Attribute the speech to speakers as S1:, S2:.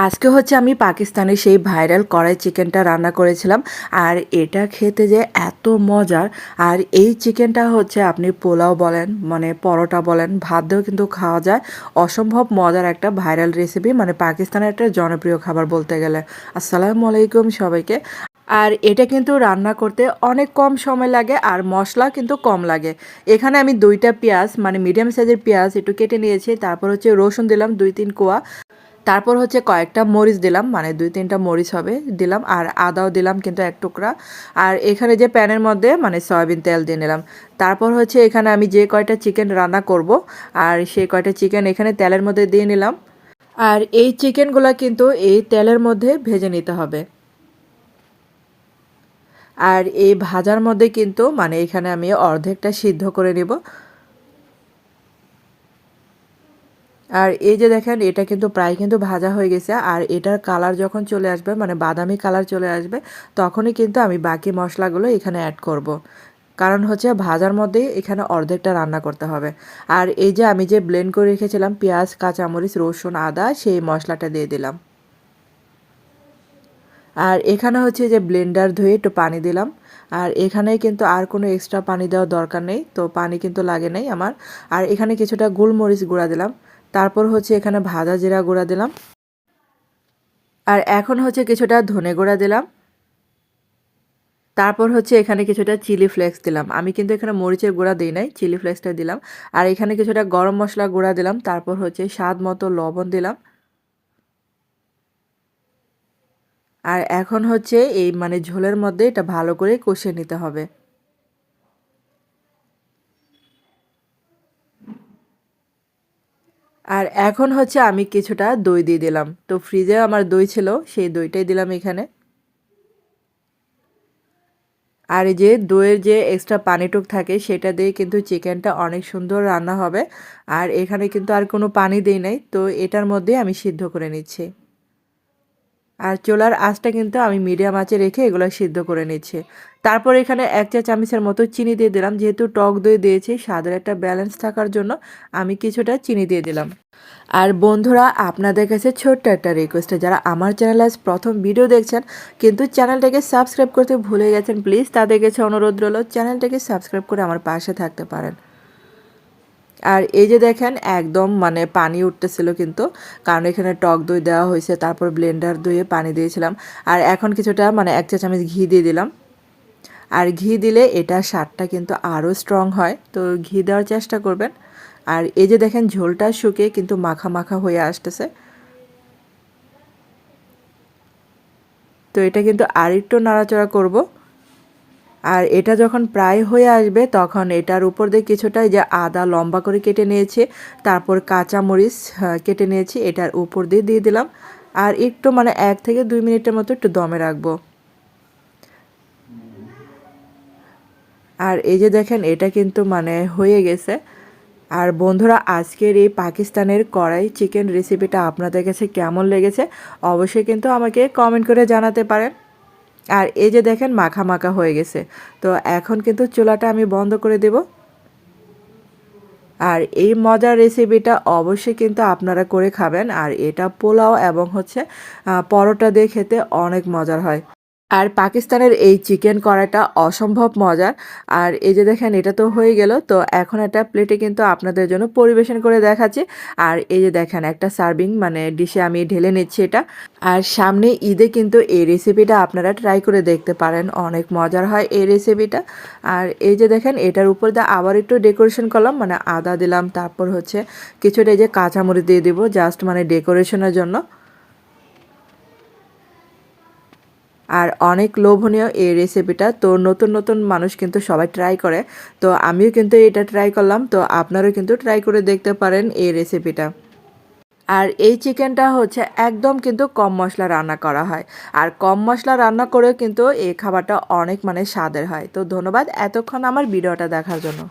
S1: আজকে হচ্ছে আমি পাকিস্তানের সেই ভাইরাল কড়াই চিকেনটা রান্না করেছিলাম। আর এটা খেতে যে এত মজার। আর এই চিকেনটা হচ্ছে আপনি পোলাও বলেন, মানে পরোটা বলেন, ভাত দিয়েও কিন্তু খাওয়া যায়। অসম্ভব মজার একটা ভাইরাল রেসিপি, মানে পাকিস্তানের একটা জনপ্রিয় খাবার বলতে গেলে। আসসালামু আলাইকুম সবাইকে। আর এটা কিন্তু রান্না করতে অনেক কম সময় লাগে আর মশলা কিন্তু কম লাগে। এখানে আমি 2টা পেঁয়াজ, মানে মিডিয়াম সাইজের পেঁয়াজ একটু কেটে নিয়েছি। তারপর হচ্ছে রসুন দিলাম 2-3 কোয়া। তারপর হচ্ছে কয়েকটা মরিচ দিলাম, মানে 2-3টা মরিচ হবে দিলাম। আর আদাও দিলাম কিন্তু 1 টুকরা। আর এখানে যে প্যানের মধ্যে মানে সয়াবিন তেল দিয়ে নিলাম। তারপর হচ্ছে এখানে আমি যে কয়টা চিকেন রান্না করব, আর সেই কয়টা চিকেন এখানে তেলের মধ্যে দিয়ে নিলাম। আর এই চিকেনগুলো কিন্তু এই তেলের মধ্যে ভেজে নিতে হবে। আর এই ভাজার মধ্যে কিন্তু মানে এখানে আমি অর্ধেকটা সিদ্ধ করে নেব। আর এই যে দেখেন এটা কিন্তু প্রায় কিন্তু ভাজা হয়ে গেছে। আর এটার কালার যখন চলে আসবে, মানে বাদামি কালার চলে আসবে, তখনই কিন্তু আমি বাকি মশলাগুলো এখানে অ্যাড করব। কারণ হচ্ছে ভাজার মধ্যেই এখানে অর্ধেকটা রান্না করতে হবে। আর এই যে আমি যে ব্লেন্ড করে রেখেছিলাম পেঁয়াজ, কাঁচামরিচ, রসুন, আদা, সেই মশলাটা দিয়ে দিলাম। আর এখানে হচ্ছে যে ব্লেন্ডার ধুয়ে একটু পানি দিলাম। আর এখানে কিন্তু আর কোনো এক্সট্রা পানি দেওয়ার দরকার নেই, তো পানি কিন্তু লাগে নাই আমার। আর এখানে কিছুটা গোলমরিচ গুঁড়া দিলাম। তারপর হচ্ছে এখানে ভাজা জিরা গুঁড়া দিলাম। আর এখন হচ্ছে কিছুটা ধনে গুঁড়া দিলাম। তারপর হচ্ছে এখানে কিছুটা চিলি ফ্লেক্স দিলাম। আমি কিন্তু এখানে মরিচের গুঁড়া দিই নাই, চিলি ফ্লেক্সটা দিলাম। আর এখানে কিছুটা গরম মশলা গুঁড়া দিলাম। তারপর হচ্ছে স্বাদ মতো লবণ দিলাম। আর এখন হচ্ছে এই মানে ঝোলের মধ্যে এটা ভালো করে কষিয়ে নিতে হবে। আর এখন হচ্ছে আমি কিছুটা দই দিয়ে দিলাম। তো ফ্রিজে আমার দই ছিল, সেই দইটাই দিলাম এখানে। আর এই যে দইয়ের যে এক্সট্রা পানিটুক থাকে সেটা দিয়ে কিন্তু চিকেনটা অনেক সুন্দর রান্না হবে। আর এখানে কিন্তু আর কোনো পানি দেই নাই, তো এটার মধ্যে আমি সিদ্ধ করে নিচ্ছি। আর চুলার আঁচটা কিন্তু আমি মিডিয়াম আঁচে রেখে এগুলো সিদ্ধ করে নিচ্ছি। তারপর এখানে 1 চা চামচের মতো চিনি দিয়ে দিলাম। যেহেতু টক দই দিয়েছি, স্বাদের একটা ব্যালেন্স থাকার জন্য আমি কিছুটা চিনি দিয়ে দিলাম। আর বন্ধুরা, আপনাদের কাছে ছোট্ট একটা রিকোয়েস্ট, যারা আমার চ্যানেলে আজ প্রথম ভিডিও দেখছেন কিন্তু চ্যানেলটাকে সাবস্ক্রাইব করতে ভুলে গেছেন, প্লিজ তাদের কাছে অনুরোধ রইল চ্যানেলটাকে সাবস্ক্রাইব করে আমার পাশে থাকতে পারেন। আর এই যে দেখেন একদম মানে পানি উঠতেছিল কিন্তু, কারণ এখানে টক দই দেওয়া হয়েছে, তারপর ব্লেন্ডার ধুয়ে পানি দিয়েছিলাম। আর এখন কিছুটা মানে 1 চা চামচ ঘি দিয়ে দিলাম। আর ঘি দিলে এটা স্বাদটা কিন্তু আরও স্ট্রং হয়, তো ঘি দেওয়ার চেষ্টা করবেন। আর এই যে দেখেন ঝোলটা শুকিয়ে কিন্তু মাখা মাখা হয়ে আসতেছে। তো এটা কিন্তু আরেকটু নাড়াচাড়া করব। আর এটা যখন প্রায় হয়ে আসবে তখন এটার উপর দিয়ে কিছুটা যে আদা লম্বা করে কেটে নিয়েছি, তারপর কাঁচামরিচ কেটে নিয়েছি, এটার উপর দিয়ে দিয়ে দিলাম। আর একটু মানে 1 থেকে 2 মিনিটের মতো একটু দমে রাখবো। আর এই যে দেখেন এটা কিন্তু মানে হয়ে গেছে। আর বন্ধুরা, আজকের এই পাকিস্তানের কড়াই চিকেন রেসিপিটা আপনাদের কাছে কেমন লেগেছে অবশ্যই কিন্তু আমাকে কমেন্ট করে জানাতে পারেন। আর এই যে দেখেন মাখা মাখা হয়ে গেছে, তো এখন কিন্তু চুলাটা আমি বন্ধ করে দেব। আর এই মজার রেসিপিটা অবশ্যই কিন্তু আপনারা করে খাবেন। আর এটা পোলাও এবং হচ্ছে পরোটা দিয়ে খেতে অনেক মজার হয়। আর পাকিস্তানের এই চিকেন কড়াইটা অসম্ভব মজার। আর এই যে দেখেন এটা তো হয়ে গেল, তো এখন একটা প্লেটে কিন্তু আপনাদের জন্য পরিবেশন করে দেখাচ্ছি। আর এই যে দেখেন একটা সার্ভিং মানে ডিশে আমি ঢেলে নিচ্ছি এটা। আর সামনে ঈদে কিন্তু এই রেসিপিটা আপনারা ট্রাই করে দেখতে পারেন, অনেক মজার হয় এই রেসিপিটা। আর এই যে দেখেন এটার উপর দিয়ে আবার একটু ডেকোরেশন করলাম, মানে আদা দিলাম, তারপর হচ্ছে কিছুটা এই যে কাঁচামরিচ দিয়ে দিব জাস্ট মানে ডেকোরেশনের জন্য। আর অনেক লোভনীয় এই রেসিপিটা, তো নতুন নতুন মানুষ কিন্তু সবাই ট্রাই করে, তো আমিও কিন্তু এটা ট্রাই করলাম, তো আপনারাও কিন্তু ট্রাই করে দেখতে পারেন এই রেসিপিটা। আর এই চিকেনটা হচ্ছে একদম কিন্তু কম মশলা রান্না করা হয়। আর কম মশলা রান্না করেও কিন্তু এই খাবারটা অনেক মানে স্বাদের হয়। তো ধন্যবাদ এতক্ষণ আমার ভিডিওটা দেখার জন্য।